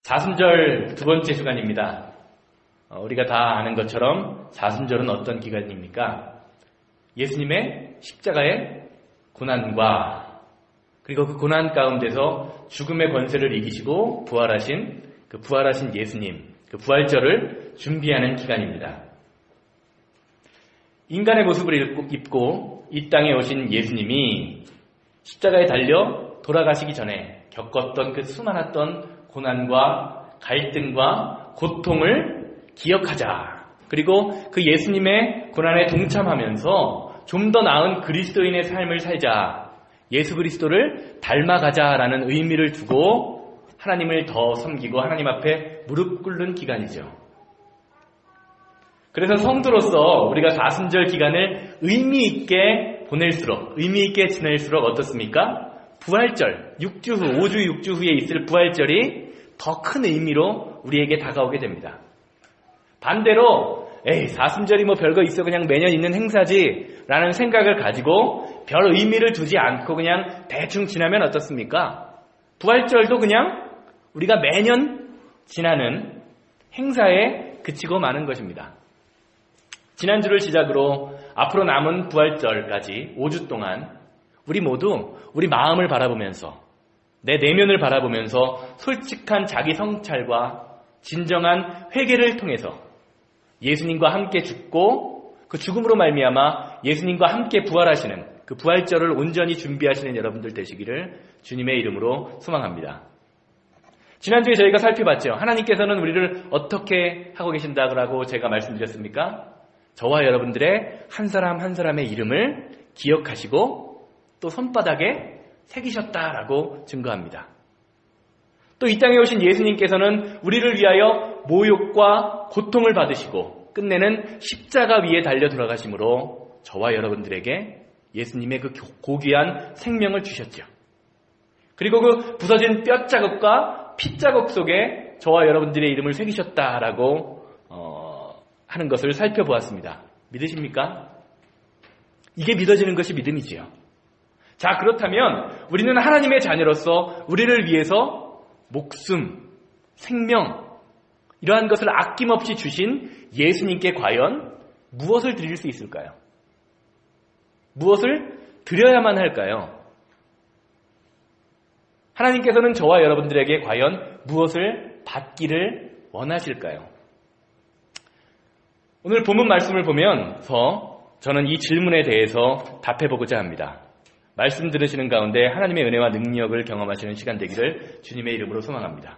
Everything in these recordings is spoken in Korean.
사순절 두 번째 주간입니다. 우리가 다 아는 것처럼 사순절은 어떤 기간입니까? 예수님의 십자가의 고난과 그리고 그 고난 가운데서 죽음의 권세를 이기시고 부활하신 예수님, 그 부활절을 준비하는 기간입니다. 인간의 모습을 입고 이 땅에 오신 예수님이 십자가에 달려 돌아가시기 전에 겪었던 그 수많았던 고난과 갈등과 고통을 기억하자. 그리고 그 예수님의 고난에 동참하면서 좀 더 나은 그리스도인의 삶을 살자. 예수 그리스도를 닮아가자라는 의미를 두고 하나님을 더 섬기고 하나님 앞에 무릎 꿇는 기간이죠. 그래서 성도로서 우리가 사순절 기간을 의미 있게 보낼수록, 의미 있게 지낼수록 어떻습니까? 부활절, 6주 후, 5주, 6주 후에 있을 부활절이 더 큰 의미로 우리에게 다가오게 됩니다. 반대로 사순절이 뭐 별거 있어 그냥 매년 있는 행사지 라는 생각을 가지고 별 의미를 두지 않고 그냥 대충 지나면 어떻습니까? 부활절도 그냥 우리가 매년 지나는 행사에 그치고 마는 것입니다. 지난주를 시작으로 앞으로 남은 부활절까지 5주 동안 우리 모두 우리 마음을 바라보면서 내 내면을 바라보면서 솔직한 자기 성찰과 진정한 회개를 통해서 예수님과 함께 죽고 그 죽음으로 말미암아 예수님과 함께 부활하시는 그 부활절을 온전히 준비하시는 여러분들 되시기를 주님의 이름으로 소망합니다. 지난주에 저희가 살펴봤죠. 하나님께서는 우리를 어떻게 하고 계신다고 제가 말씀드렸습니까? 저와 여러분들의 한 사람 한 사람의 이름을 기억하시고 또 손바닥에 새기셨다라고 증거합니다. 또 이 땅에 오신 예수님께서는 우리를 위하여 모욕과 고통을 받으시고 끝내는 십자가 위에 달려 돌아가심으로 저와 여러분들에게 예수님의 그 고귀한 생명을 주셨죠. 그리고 그 부서진 뼈자국과 핏자국 속에 저와 여러분들의 이름을 새기셨다라고 하는 것을 살펴보았습니다. 믿으십니까? 이게 믿어지는 것이 믿음이지요. 자, 그렇다면 우리는 하나님의 자녀로서 우리를 위해서 목숨, 생명 이러한 것을 아낌없이 주신 예수님께 과연 무엇을 드릴 수 있을까요? 무엇을 드려야만 할까요? 하나님께서는 저와 여러분들에게 과연 무엇을 받기를 원하실까요? 오늘 본문 말씀을 보면서 저는 이 질문에 대해서 답해보고자 합니다. 말씀 들으시는 가운데 하나님의 은혜와 능력을 경험하시는 시간 되기를 주님의 이름으로 소망합니다.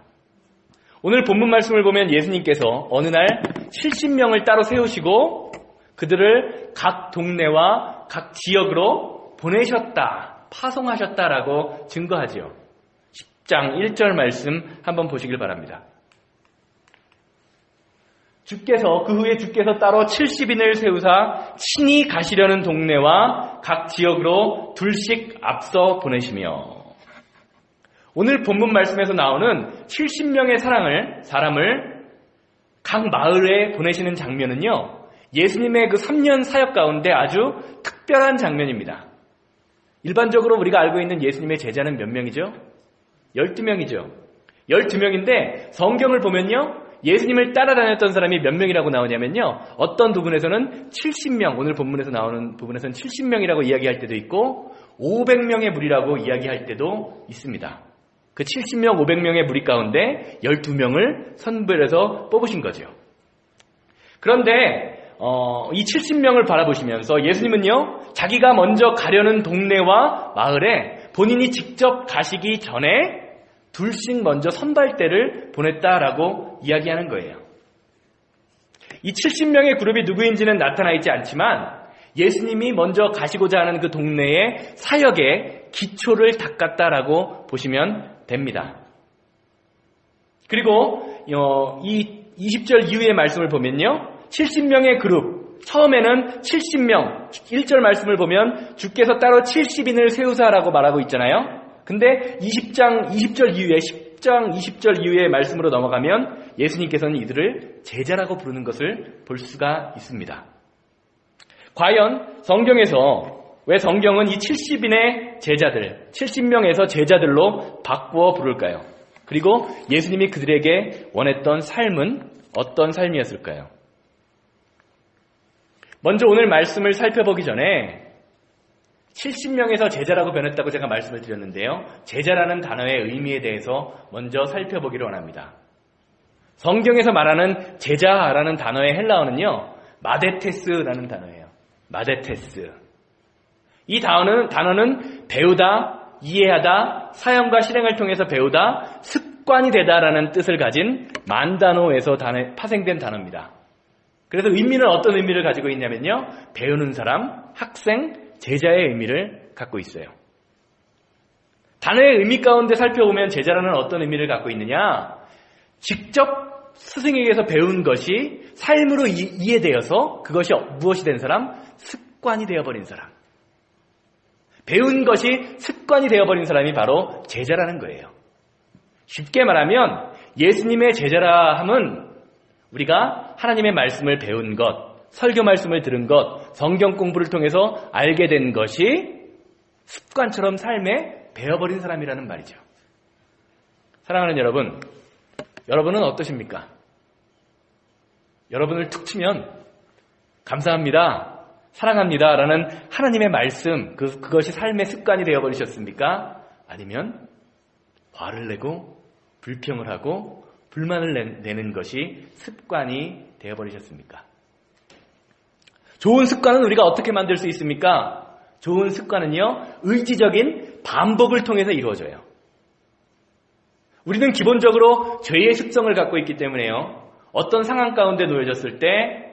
오늘 본문 말씀을 보면 예수님께서 어느 날 70명을 따로 세우시고 그들을 각 동네와 각 지역으로 보내셨다, 파송하셨다라고 증거하지요. 10장 1절 말씀 한번 보시길 바랍니다. 그 후에 주께서 따로 70인을 세우사 친히 가시려는 동네와 각 지역으로 둘씩 앞서 보내시며. 오늘 본문 말씀에서 나오는 70명의 사람을 각 마을에 보내시는 장면은요, 예수님의 그 3년 사역 가운데 아주 특별한 장면입니다. 일반적으로 우리가 알고 있는 예수님의 제자는 몇 명이죠? 12명이죠. 12명인데 성경을 보면요, 예수님을 따라다녔던 사람이 몇 명이라고 나오냐면요, 어떤 부분에서는 70명, 오늘 본문에서 나오는 부분에서는 70명이라고 이야기할 때도 있고 500명의 무리라고 이야기할 때도 있습니다. 그 70명, 500명의 무리 가운데 12명을 선별해서 뽑으신 거죠. 그런데 이 70명을 바라보시면서 예수님은요, 자기가 먼저 가려는 동네와 마을에 본인이 직접 가시기 전에 둘씩 먼저 선발대를 보냈다라고 이야기하는 거예요. 이 70명의 그룹이 누구인지는 나타나 있지 않지만 예수님이 먼저 가시고자 하는 그 동네의 사역의 기초를 닦았다라고 보시면 됩니다. 그리고 이 20절 이후의 말씀을 보면요, 70명의 그룹, 처음에는 70명, 1절 말씀을 보면 주께서 따로 70인을 세우사라고 말하고 있잖아요. 근데 10장 20절 이후의 말씀으로 넘어가면 예수님께서는 이들을 제자라고 부르는 것을 볼 수가 있습니다. 과연 성경에서 왜 성경은 이 70인의 제자들, 70명에서 제자들로 바꾸어 부를까요? 그리고 예수님이 그들에게 원했던 삶은 어떤 삶이었을까요? 먼저 오늘 말씀을 살펴보기 전에 70명에서 제자라고 변했다고 제가 말씀을 드렸는데요. 제자라는 단어의 의미에 대해서 먼저 살펴보기를 원합니다. 성경에서 말하는 제자라는 단어의 헬라어는요, 마데테스라는 단어예요. 마데테스. 이 단어는 배우다, 이해하다, 사용과 실행을 통해서 배우다, 습관이 되다라는 뜻을 가진 만단어에서 파생된 단어입니다. 그래서 의미는 어떤 의미를 가지고 있냐면요, 배우는 사람, 학생, 제자의 의미를 갖고 있어요. 단어의 의미 가운데 살펴보면 제자라는 어떤 의미를 갖고 있느냐, 직접 스승에게서 배운 것이 삶으로 이해되어서 그것이 무엇이 된 사람? 습관이 되어버린 사람. 배운 것이 습관이 되어버린 사람이 바로 제자라는 거예요. 쉽게 말하면 예수님의 제자라 함은 우리가 하나님의 말씀을 배운 것, 설교 말씀을 들은 것, 성경 공부를 통해서 알게 된 것이 습관처럼 삶에 배어버린 사람이라는 말이죠. 사랑하는 여러분, 여러분은 어떠십니까? 여러분을 툭 치면 감사합니다, 사랑합니다 라는 하나님의 말씀, 그것이 삶의 습관이 되어버리셨습니까? 아니면 화를 내고 불평을 하고 불만을 내는 것이 습관이 되어버리셨습니까? 좋은 습관은 우리가 어떻게 만들 수 있습니까? 좋은 습관은요, 의지적인 반복을 통해서 이루어져요. 우리는 기본적으로 죄의 습성을 갖고 있기 때문에요, 어떤 상황 가운데 놓여졌을 때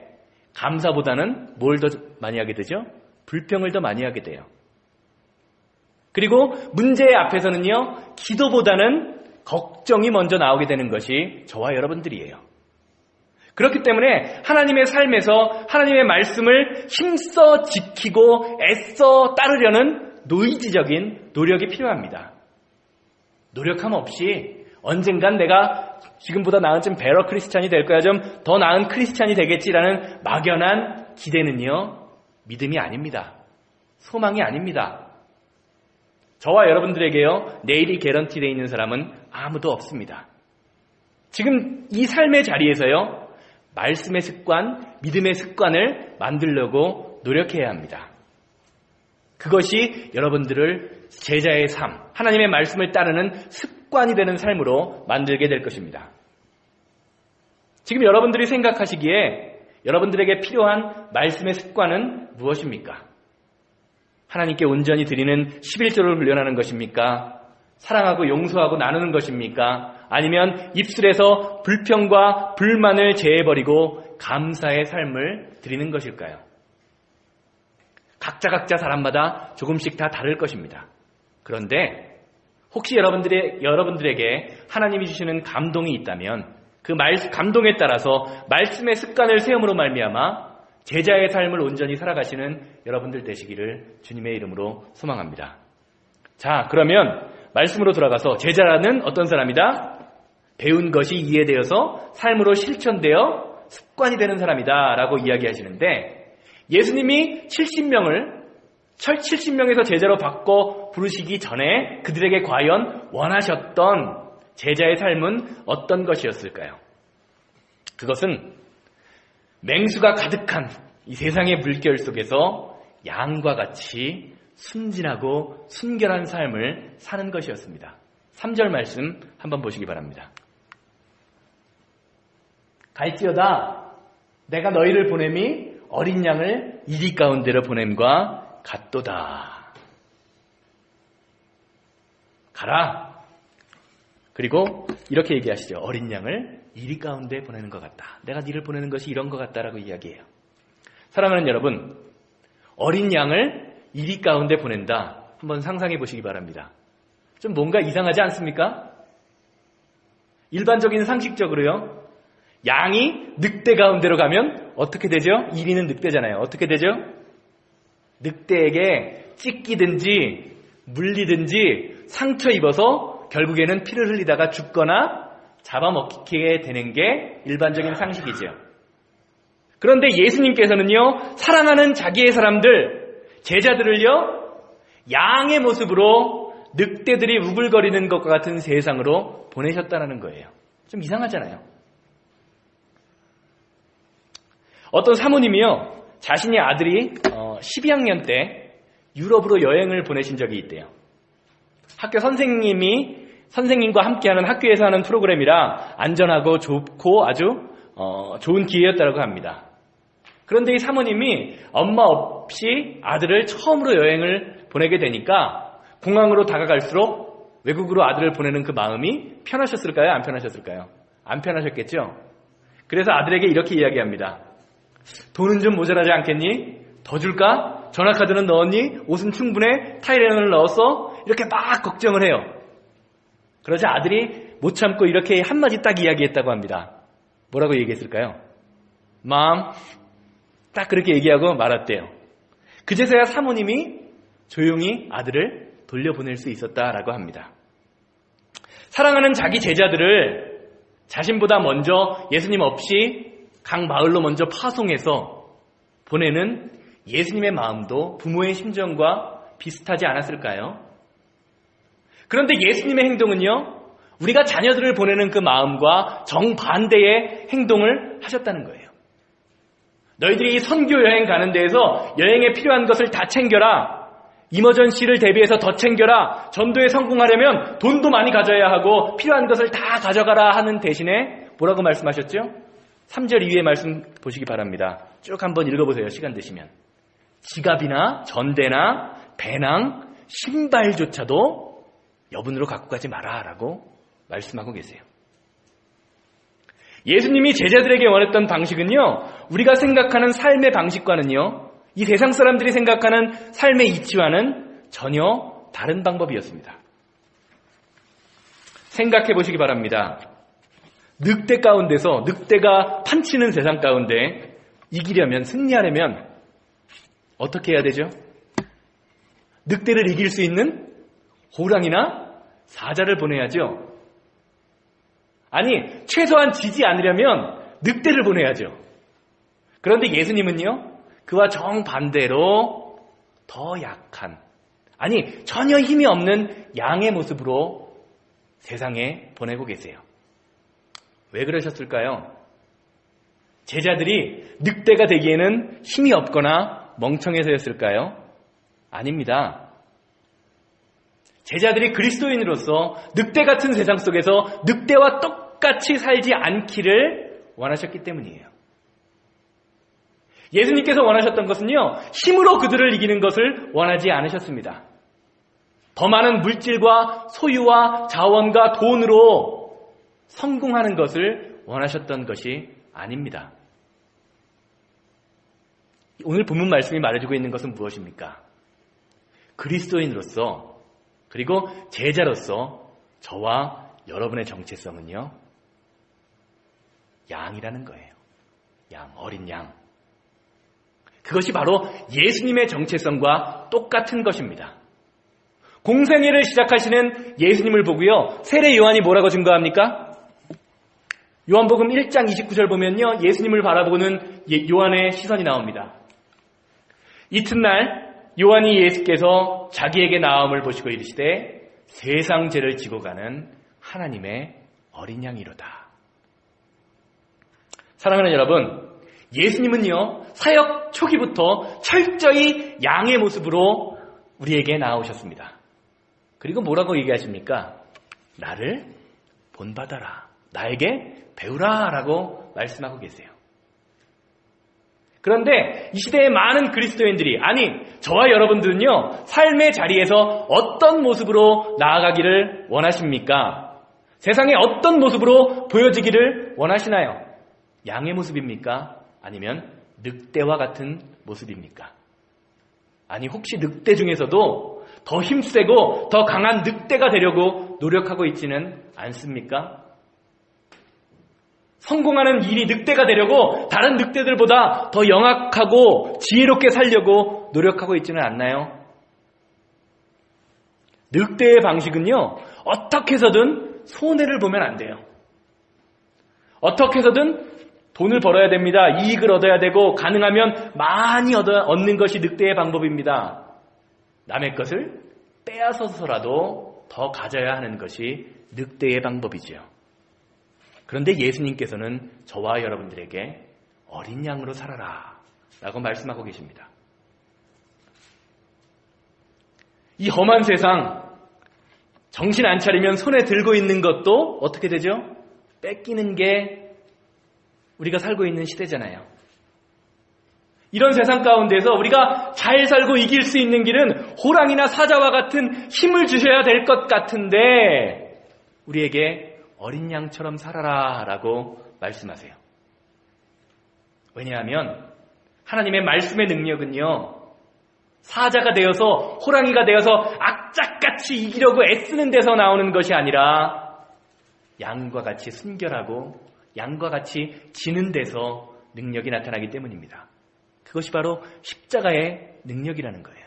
감사보다는 뭘 더 많이 하게 되죠? 불평을 더 많이 하게 돼요. 그리고 문제의 앞에서는요, 기도보다는 걱정이 먼저 나오게 되는 것이 저와 여러분들이에요. 그렇기 때문에 하나님의 삶에서 하나님의 말씀을 힘써 지키고 애써 따르려는 의지적인 노력이 필요합니다. 노력함 없이 언젠간 내가 지금보다 나은 좀 베러 크리스찬이 될 거야, 좀 더 나은 크리스찬이 되겠지라는 막연한 기대는요, 믿음이 아닙니다. 소망이 아닙니다. 저와 여러분들에게요, 내일이 개런티되어 있는 사람은 아무도 없습니다. 지금 이 삶의 자리에서요, 말씀의 습관, 믿음의 습관을 만들려고 노력해야 합니다. 그것이 여러분들을 제자의 삶, 하나님의 말씀을 따르는 습관이 되는 삶으로 만들게 될 것입니다. 지금 여러분들이 생각하시기에 여러분들에게 필요한 말씀의 습관은 무엇입니까? 하나님께 온전히 드리는 11조를 훈련하는 것입니까? 사랑하고 용서하고 나누는 것입니까? 아니면 입술에서 불평과 불만을 제해버리고 감사의 삶을 드리는 것일까요? 각자 사람마다 조금씩 다 다를 것입니다. 그런데 혹시 여러분들에게 하나님이 주시는 감동이 있다면 그 감동에 따라서 말씀의 습관을 세움으로 말미암아 제자의 삶을 온전히 살아가시는 여러분들 되시기를 주님의 이름으로 소망합니다. 자, 그러면 말씀으로 돌아가서 제자라는 어떤 사람이다? 배운 것이 이해되어서 삶으로 실천되어 습관이 되는 사람이다 라고 이야기하시는데, 예수님이 70명에서 제자로 바꿔 부르시기 전에 그들에게 과연 원하셨던 제자의 삶은 어떤 것이었을까요? 그것은 맹수가 가득한 이 세상의 물결 속에서 양과 같이 순진하고 순결한 삶을 사는 것이었습니다. 3절 말씀 한번 보시기 바랍니다. 갈지어다 내가 너희를 보냄이 어린 양을 이리 가운데로 보냄과 같도다. 가라. 그리고 이렇게 얘기하시죠. 어린 양을 이리 가운데 보내는 것 같다. 내가 니를 보내는 것이 이런 것 같다라고 이야기해요. 사랑하는 여러분, 어린 양을 이리 가운데 보낸다. 한번 상상해 보시기 바랍니다. 좀 뭔가 이상하지 않습니까? 일반적인 상식적으로요, 양이 늑대 가운데로 가면 어떻게 되죠? 이리는 늑대잖아요. 어떻게 되죠? 늑대에게 찢기든지 물리든지 상처 입어서 결국에는 피를 흘리다가 죽거나 잡아먹히게 되는 게 일반적인 상식이죠. 그런데 예수님께서는요, 사랑하는 자기의 사람들, 제자들을요, 양의 모습으로 늑대들이 우글거리는 것과 같은 세상으로 보내셨다는 거예요. 좀 이상하잖아요. 어떤 사모님이요, 자신의 아들이 12학년 때 유럽으로 여행을 보내신 적이 있대요. 학교 선생님과 함께하는 학교에서 하는 프로그램이라 안전하고 좋고 아주 좋은 기회였다고 합니다. 그런데 이 사모님이 엄마 없이 아들을 처음으로 여행을 보내게 되니까 공항으로 다가갈수록 외국으로 아들을 보내는 그 마음이 편하셨을까요? 안 편하셨을까요? 안 편하셨겠죠? 그래서 아들에게 이렇게 이야기합니다. 돈은 좀 모자라지 않겠니? 더 줄까? 전화카드는 넣었니? 옷은 충분해? 타이레놀을 넣었어? 이렇게 막 걱정을 해요. 그러자 아들이 못 참고 이렇게 한마디 딱 이야기했다고 합니다. 뭐라고 얘기했을까요? Mom, 딱 그렇게 얘기하고 말았대요. 그제서야 사모님이 조용히 아들을 돌려보낼 수 있었다라고 합니다. 사랑하는 자기 제자들을 자신보다 먼저 예수님 없이 각 마을로 먼저 파송해서 보내는 예수님의 마음도 부모의 심정과 비슷하지 않았을까요? 그런데 예수님의 행동은요, 우리가 자녀들을 보내는 그 마음과 정반대의 행동을 하셨다는 거예요. 너희들이 선교 여행 가는 데에서 여행에 필요한 것을 다 챙겨라. 이머전시를 대비해서 더 챙겨라. 전도에 성공하려면 돈도 많이 가져야 하고 필요한 것을 다 가져가라 하는 대신에 뭐라고 말씀하셨죠? 3절 이후의 말씀 보시기 바랍니다. 쭉 한번 읽어보세요. 시간 되시면. 지갑이나 전대나 배낭, 신발조차도 여분으로 갖고 가지 마라 라고 말씀하고 계세요. 예수님이 제자들에게 원했던 방식은요, 우리가 생각하는 삶의 방식과는요, 이 세상 사람들이 생각하는 삶의 이치와는 전혀 다른 방법이었습니다. 생각해 보시기 바랍니다. 늑대 가운데서 늑대가 판치는 세상 가운데 이기려면, 승리하려면 어떻게 해야 되죠? 늑대를 이길 수 있는 호랑이나 사자를 보내야죠. 아니, 최소한 지지 않으려면 늑대를 보내야죠. 그런데 예수님은요, 그와 정반대로 더 약한, 아니 전혀 힘이 없는 양의 모습으로 세상에 보내고 계세요. 왜 그러셨을까요? 제자들이 늑대가 되기에는 힘이 없거나 멍청해서였을까요? 아닙니다. 제자들이 그리스도인으로서 늑대 같은 세상 속에서 늑대와 똑같이 살지 않기를 원하셨기 때문이에요. 예수님께서 원하셨던 것은요, 힘으로 그들을 이기는 것을 원하지 않으셨습니다. 더 많은 물질과 소유와 자원과 돈으로 성공하는 것을 원하셨던 것이 아닙니다. 오늘 본문 말씀이 말해주고 있는 것은 무엇입니까? 그리스도인으로서, 그리고 제자로서 저와 여러분의 정체성은요, 양이라는 거예요. 양, 어린 양. 그것이 바로 예수님의 정체성과 똑같은 것입니다. 공생애를 시작하시는 예수님을 보고요, 세례 요한이 뭐라고 증거합니까? 요한복음 1장 29절 보면요, 예수님을 바라보는 요한의 시선이 나옵니다. 이튿날 요한이 예수께서 자기에게 나옴을 보시고 이르시되 세상 죄를 지고 가는 하나님의 어린 양이로다. 사랑하는 여러분, 예수님은요, 사역 초기부터 철저히 양의 모습으로 우리에게 나오셨습니다. 그리고 뭐라고 얘기하십니까? 나를 본받아라. 나에게 배우라 라고 말씀하고 계세요. 그런데 이 시대의 많은 그리스도인들이, 아니 저와 여러분들은요, 삶의 자리에서 어떤 모습으로 나아가기를 원하십니까? 세상에 어떤 모습으로 보여지기를 원하시나요? 양의 모습입니까? 아니면 늑대와 같은 모습입니까? 아니 혹시 늑대 중에서도 더 힘세고 더 강한 늑대가 되려고 노력하고 있지는 않습니까? 성공하는 일이 늑대가 되려고 다른 늑대들보다 더 영악하고 지혜롭게 살려고 노력하고 있지는 않나요? 늑대의 방식은요, 어떻게 해서든 손해를 보면 안 돼요. 어떻게 해서든 돈을 벌어야 됩니다. 이익을 얻어야 되고 가능하면 많이 얻는 것이 늑대의 방법입니다. 남의 것을 빼앗아서라도 더 가져야 하는 것이 늑대의 방법이지요. 그런데 예수님께서는 저와 여러분들에게 어린 양으로 살아라 라고 말씀하고 계십니다. 이 험한 세상, 정신 안 차리면 손에 들고 있는 것도 어떻게 되죠? 뺏기는 게 우리가 살고 있는 시대잖아요. 이런 세상 가운데서 우리가 잘 살고 이길 수 있는 길은 호랑이나 사자와 같은 힘을 주셔야 될 것 같은데 우리에게 어린 양처럼 살아라 라고 말씀하세요. 왜냐하면 하나님의 말씀의 능력은요, 사자가 되어서 호랑이가 되어서 악착같이 이기려고 애쓰는 데서 나오는 것이 아니라 양과 같이 순결하고 양과 같이 지는 데서 능력이 나타나기 때문입니다. 그것이 바로 십자가의 능력이라는 거예요.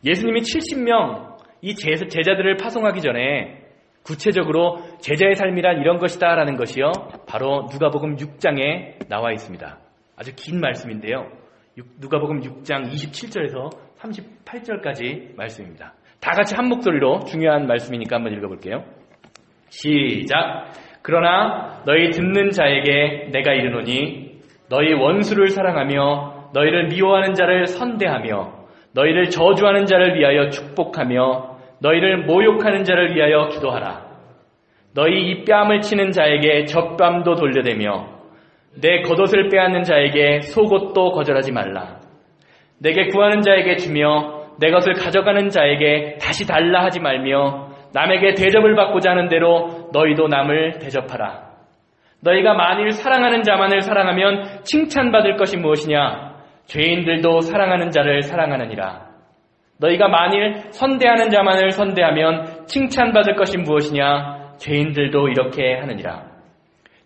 예수님이 70명 이 제자들을 파송하기 전에 구체적으로 제자의 삶이란 이런 것이다 라는 것이요, 바로 누가복음 6장에 나와 있습니다. 아주 긴 말씀인데요. 누가복음 6장 27절에서 38절까지 말씀입니다. 다 같이 한 목소리로 중요한 말씀이니까 한번 읽어볼게요. 시작. 그러나 너희 듣는 자에게 내가 이르노니 너희 원수를 사랑하며 너희를 미워하는 자를 선대하며 너희를 저주하는 자를 위하여 축복하며 너희를 모욕하는 자를 위하여 기도하라. 너희 이 뺨을 치는 자에게 젖뺨도 돌려대며 내 겉옷을 빼앗는 자에게 속옷도 거절하지 말라. 내게 구하는 자에게 주며 내 것을 가져가는 자에게 다시 달라 하지 말며 남에게 대접을 받고자 하는 대로 너희도 남을 대접하라. 너희가 만일 사랑하는 자만을 사랑하면 칭찬받을 것이 무엇이냐? 죄인들도 사랑하는 자를 사랑하느니라. 너희가 만일 선대하는 자만을 선대하면 칭찬받을 것이 무엇이냐? 죄인들도 이렇게 하느니라.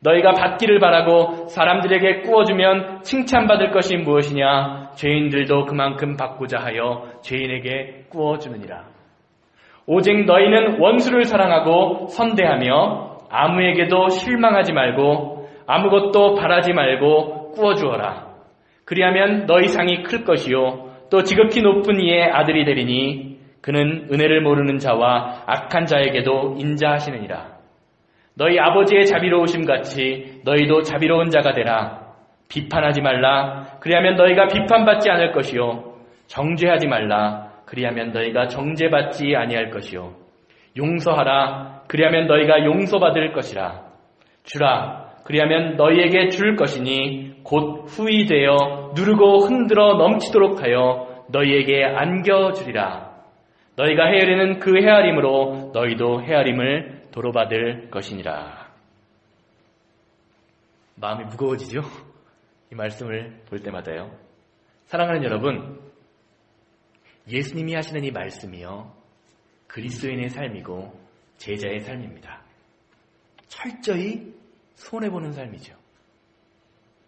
너희가 받기를 바라고 사람들에게 꾸어주면 칭찬받을 것이 무엇이냐? 죄인들도 그만큼 받고자 하여 죄인에게 꾸어주느니라. 오직 너희는 원수를 사랑하고 선대하며 아무에게도 실망하지 말고 아무것도 바라지 말고 꾸어주어라. 그리하면 너희 상이 클 것이요 또 지극히 높은 이의 아들이 되리니 그는 은혜를 모르는 자와 악한 자에게도 인자하시느니라. 너희 아버지의 자비로우심 같이 너희도 자비로운 자가 되라. 비판하지 말라. 그리하면 너희가 비판받지 않을 것이요 정죄하지 말라. 그리하면 너희가 정죄받지 아니할 것이요 용서하라. 그리하면 너희가 용서받을 것이라. 주라. 그리하면 너희에게 줄 것이니 곧 후히 되어 누르고 흔들어 넘치도록 하여 너희에게 안겨주리라. 너희가 헤아리는 그 헤아림으로 너희도 헤아림을 도로받을 것이니라. 마음이 무거워지죠? 이 말씀을 볼 때마다요. 사랑하는 여러분, 예수님이 하시는 이 말씀이요, 그리스도인의 삶이고 제자의 삶입니다. 철저히 손해보는 삶이죠.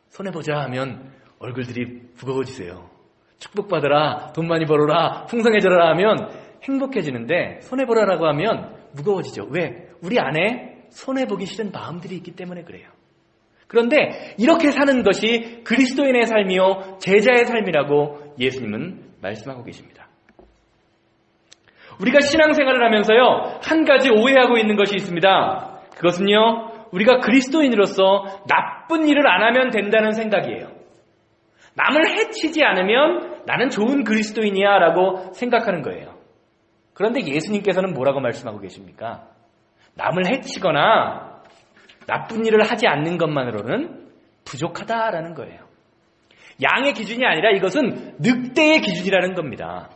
손해보자 하면 얼굴들이 무거워지세요. 축복받으라, 돈 많이 벌어라, 풍성해져라 하면 행복해지는데 손해보라라고 하면 무거워지죠. 왜? 우리 안에 손해보기 싫은 마음들이 있기 때문에 그래요. 그런데 이렇게 사는 것이 그리스도인의 삶이요 제자의 삶이라고 예수님은 말씀하고 계십니다. 우리가 신앙생활을 하면서요 한 가지 오해하고 있는 것이 있습니다. 그것은요 우리가 그리스도인으로서 나쁜 일을 안 하면 된다는 생각이에요. 남을 해치지 않으면 나는 좋은 그리스도인이야 라고 생각하는 거예요. 그런데 예수님께서는 뭐라고 말씀하고 계십니까? 남을 해치거나 나쁜 일을 하지 않는 것만으로는 부족하다라는 거예요. 양의 기준이 아니라 이것은 늑대의 기준이라는 겁니다.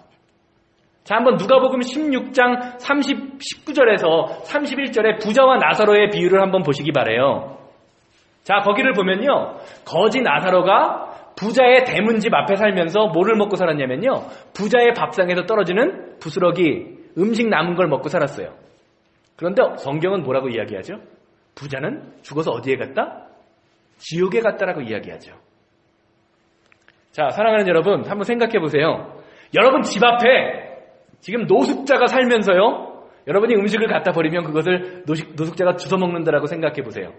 자, 한번 누가복음 16장 19절에서 31절에 부자와 나사로의 비유를 한번 보시기 바라요. 자, 거기를 보면요. 거지 나사로가 부자의 대문집 앞에 살면서 뭐를 먹고 살았냐면요. 부자의 밥상에서 떨어지는 부스러기, 음식 남은 걸 먹고 살았어요. 그런데 성경은 뭐라고 이야기하죠? 부자는 죽어서 어디에 갔다? 지옥에 갔다라고 이야기하죠. 자, 사랑하는 여러분, 한번 생각해 보세요. 여러분 집 앞에 지금 노숙자가 살면서요. 여러분이 음식을 갖다 버리면 그것을 노숙자가 주워 먹는다라고 생각해 보세요.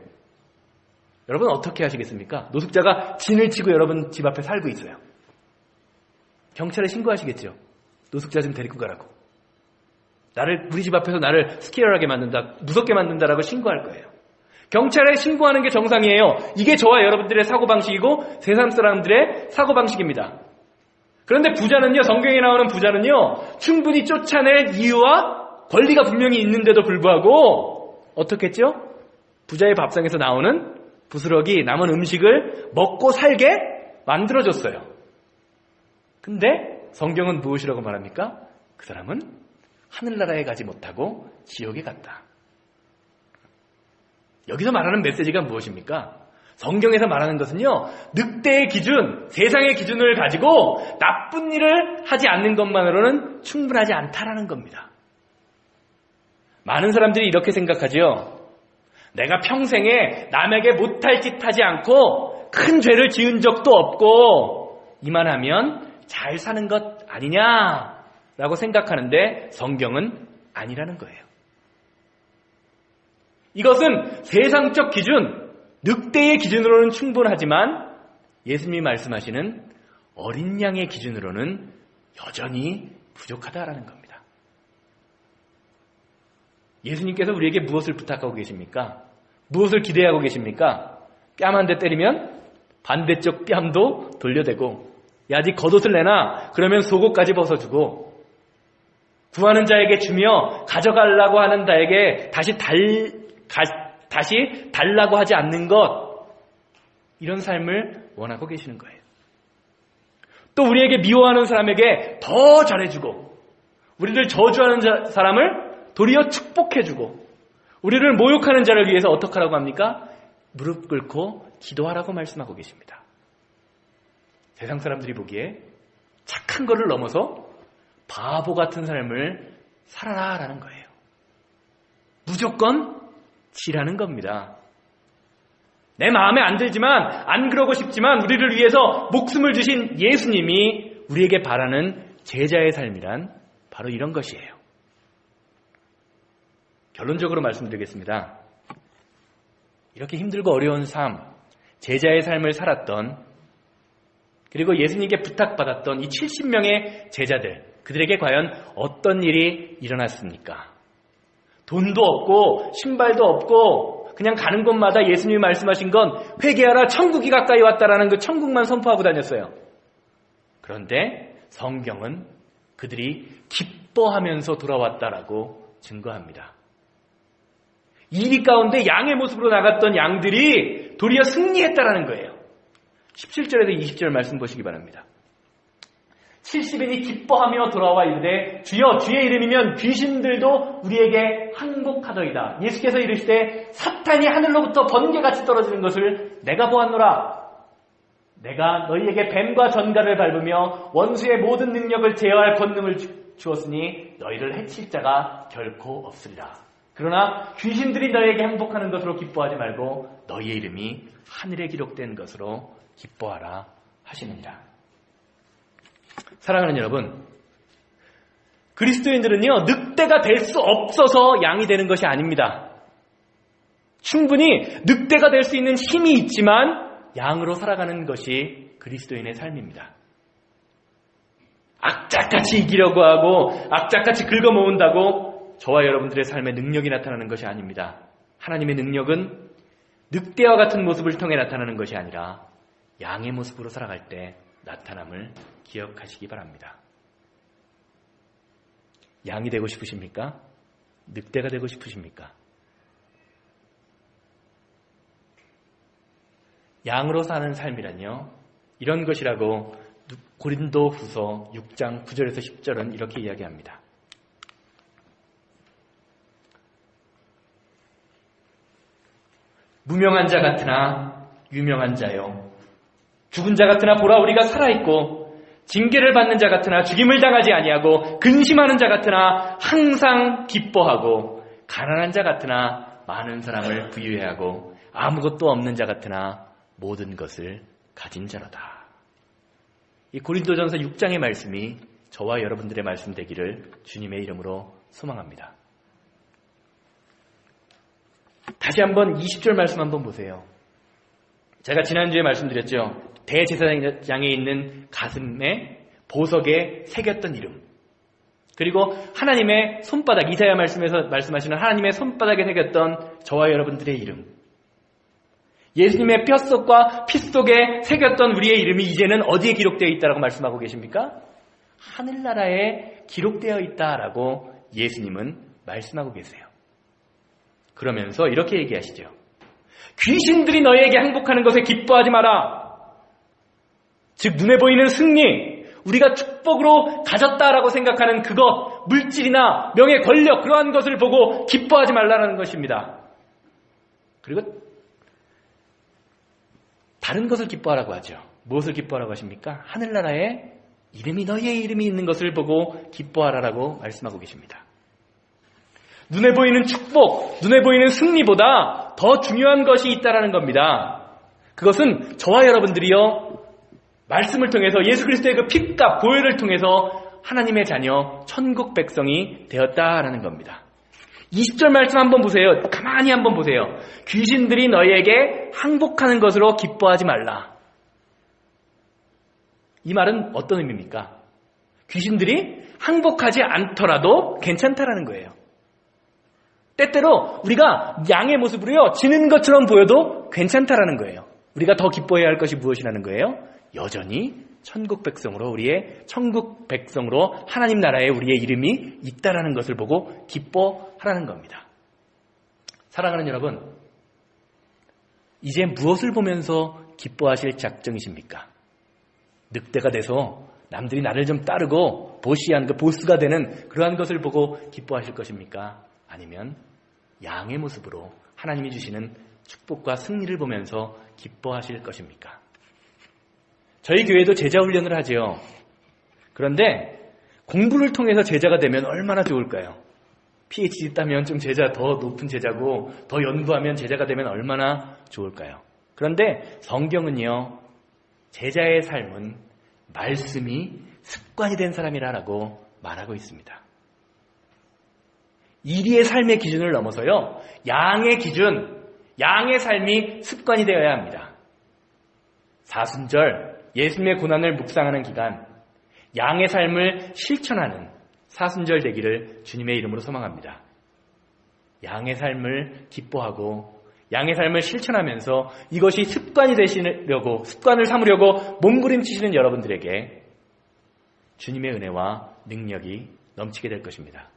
여러분 어떻게 하시겠습니까? 노숙자가 진을 치고 여러분 집 앞에 살고 있어요. 경찰에 신고하시겠죠. 노숙자 좀 데리고 가라고. 우리 집 앞에서 나를 스케일하게 만든다, 무섭게 만든다라고 신고할 거예요. 경찰에 신고하는 게 정상이에요. 이게 저와 여러분들의 사고방식이고 세상 사람들의 사고방식입니다. 그런데 부자는요, 성경에 나오는 부자는요, 충분히 쫓아낼 이유와 권리가 분명히 있는데도 불구하고 어떻게 했죠? 부자의 밥상에서 나오는 부스러기, 남은 음식을 먹고 살게 만들어줬어요. 근데 성경은 무엇이라고 말합니까? 그 사람은 하늘나라에 가지 못하고 지옥에 갔다. 여기서 말하는 메시지가 무엇입니까? 성경에서 말하는 것은요, 늑대의 기준, 세상의 기준을 가지고 나쁜 일을 하지 않는 것만으로는 충분하지 않다라는 겁니다. 많은 사람들이 이렇게 생각하죠. 내가 평생에 남에게 못할 짓 하지 않고 큰 죄를 지은 적도 없고 이만하면 잘 사는 것 아니냐라고 생각하는데 성경은 아니라는 거예요. 이것은 세상적 기준, 늑대의 기준으로는 충분하지만 예수님이 말씀하시는 어린 양의 기준으로는 여전히 부족하다라는 겁니다. 예수님께서 우리에게 무엇을 부탁하고 계십니까? 무엇을 기대하고 계십니까? 뺨 한 대 때리면 반대쪽 뺨도 돌려대고, 야, 네 겉옷을 내놔. 그러면 속옷까지 벗어주고, 구하는 자에게 주며 가져가려고 하는 자에게 다시 달라고 하지 않는 것, 이런 삶을 원하고 계시는 거예요. 또 우리에게 미워하는 사람에게 더 잘해주고, 우리를 저주하는 사람을 도리어 축복해주고, 우리를 모욕하는 자를 위해서 어떻게 하라고 합니까? 무릎 꿇고 기도하라고 말씀하고 계십니다. 세상 사람들이 보기에 착한 것을 넘어서 바보 같은 삶을 살아라라는 거예요. 무조건 지라는 겁니다. 내 마음에 안 들지만, 안 그러고 싶지만 우리를 위해서 목숨을 주신 예수님이 우리에게 바라는 제자의 삶이란 바로 이런 것이에요. 결론적으로 말씀드리겠습니다. 이렇게 힘들고 어려운 삶, 제자의 삶을 살았던, 그리고 예수님께 부탁받았던 이 70명의 제자들, 그들에게 과연 어떤 일이 일어났습니까? 돈도 없고 신발도 없고 그냥 가는 곳마다 예수님이 말씀하신 건 회개하라, 천국이 가까이 왔다라는 그 천국만 선포하고 다녔어요. 그런데 성경은 그들이 기뻐하면서 돌아왔다라고 증거합니다. 이리 가운데 양의 모습으로 나갔던 양들이 도리어 승리했다라는 거예요. 17절에서 20절 말씀 보시기 바랍니다. 70인이 기뻐하며 돌아와 이르되 주여, 주의 이름이면 귀신들도 우리에게 항복하더이다. 예수께서 이르시되 사탄이 하늘로부터 번개같이 떨어지는 것을 내가 보았노라. 내가 너희에게 뱀과 전갈을 밟으며 원수의 모든 능력을 제어할 권능을 주었으니 너희를 해칠 자가 결코 없으리라. 그러나 귀신들이 너희에게 항복하는 것으로 기뻐하지 말고 너희의 이름이 하늘에 기록된 것으로 기뻐하라 하시느니라. 사랑하는 여러분, 그리스도인들은요, 늑대가 될 수 없어서 양이 되는 것이 아닙니다. 충분히 늑대가 될 수 있는 힘이 있지만 양으로 살아가는 것이 그리스도인의 삶입니다. 악착같이 이기려고 하고 악착같이 긁어모은다고 저와 여러분들의 삶에 능력이 나타나는 것이 아닙니다. 하나님의 능력은 늑대와 같은 모습을 통해 나타나는 것이 아니라 양의 모습으로 살아갈 때 나타남을 기억하시기 바랍니다. 양이 되고 싶으십니까? 늑대가 되고 싶으십니까? 양으로 사는 삶이란요, 이런 것이라고 고린도후서 6장 9절에서 10절은 이렇게 이야기합니다. 무명한 자 같으나 유명한 자요, 죽은 자 같으나 보라 우리가 살아있고, 징계를 받는 자 같으나 죽임을 당하지 아니하고, 근심하는 자 같으나 항상 기뻐하고, 가난한 자 같으나 많은 사람을 부유해 하고, 아무것도 없는 자 같으나 모든 것을 가진 자로다. 이 고린도전서 6장의 말씀이 저와 여러분들의 말씀 되기를 주님의 이름으로 소망합니다. 다시 한번 20절 말씀 한번 보세요. 제가 지난주에 말씀드렸죠. 대제사장에 있는 가슴에 보석에 새겼던 이름. 그리고 하나님의 손바닥, 이사야 말씀에서 말씀하시는 하나님의 손바닥에 새겼던 저와 여러분들의 이름. 예수님의 뼛속과 피 속에 새겼던 우리의 이름이 이제는 어디에 기록되어 있다라고 말씀하고 계십니까? 하늘나라에 기록되어 있다라고 예수님은 말씀하고 계세요. 그러면서 이렇게 얘기하시죠. 귀신들이 너희에게 항복하는 것에 기뻐하지 마라. 즉 눈에 보이는 승리, 우리가 축복으로 가졌다라고 생각하는 그것, 물질이나 명예, 권력 그러한 것을 보고 기뻐하지 말라는 것입니다. 그리고 다른 것을 기뻐하라고 하죠. 무엇을 기뻐하라고 하십니까? 하늘나라에 이름이 너희의 이름이 있는 것을 보고 기뻐하라라고 말씀하고 계십니다. 눈에 보이는 축복, 눈에 보이는 승리보다 더 중요한 것이 있다라는 겁니다. 그것은 저와 여러분들이요, 말씀을 통해서 예수 그리스도의 그 피값, 보혈을 통해서 하나님의 자녀, 천국 백성이 되었다라는 겁니다. 20절 말씀 한번 보세요. 가만히 한번 보세요. 귀신들이 너희에게 항복하는 것으로 기뻐하지 말라. 이 말은 어떤 의미입니까? 귀신들이 항복하지 않더라도 괜찮다라는 거예요. 때때로 우리가 양의 모습으로요, 지는 것처럼 보여도 괜찮다라는 거예요. 우리가 더 기뻐해야 할 것이 무엇이라는 거예요? 여전히 천국 백성으로, 우리의 천국 백성으로 하나님 나라에 우리의 이름이 있다라는 것을 보고 기뻐하라는 겁니다. 사랑하는 여러분, 이제 무엇을 보면서 기뻐하실 작정이십니까? 늑대가 돼서 남들이 나를 좀 따르고 보시한 그 보스가 되는 그러한 것을 보고 기뻐하실 것입니까? 아니면 양의 모습으로 하나님이 주시는 축복과 승리를 보면서 기뻐하실 것입니까? 저희 교회도 제자 훈련을 하죠. 그런데 공부를 통해서 제자가 되면 얼마나 좋을까요? PhD 따면 좀 제자 더 높은 제자고 더 연구하면 제자가 되면 얼마나 좋을까요? 그런데 성경은요, 제자의 삶은 말씀이 습관이 된 사람이라고 말하고 있습니다. 이리의 삶의 기준을 넘어서요, 양의 기준, 양의 삶이 습관이 되어야 합니다. 사순절, 예수님의 고난을 묵상하는 기간, 양의 삶을 실천하는 사순절 되기를 주님의 이름으로 소망합니다. 양의 삶을 기뻐하고 양의 삶을 실천하면서 이것이 습관이 되시려고, 습관을 삼으려고 몸부림치시는 여러분들에게 주님의 은혜와 능력이 넘치게 될 것입니다.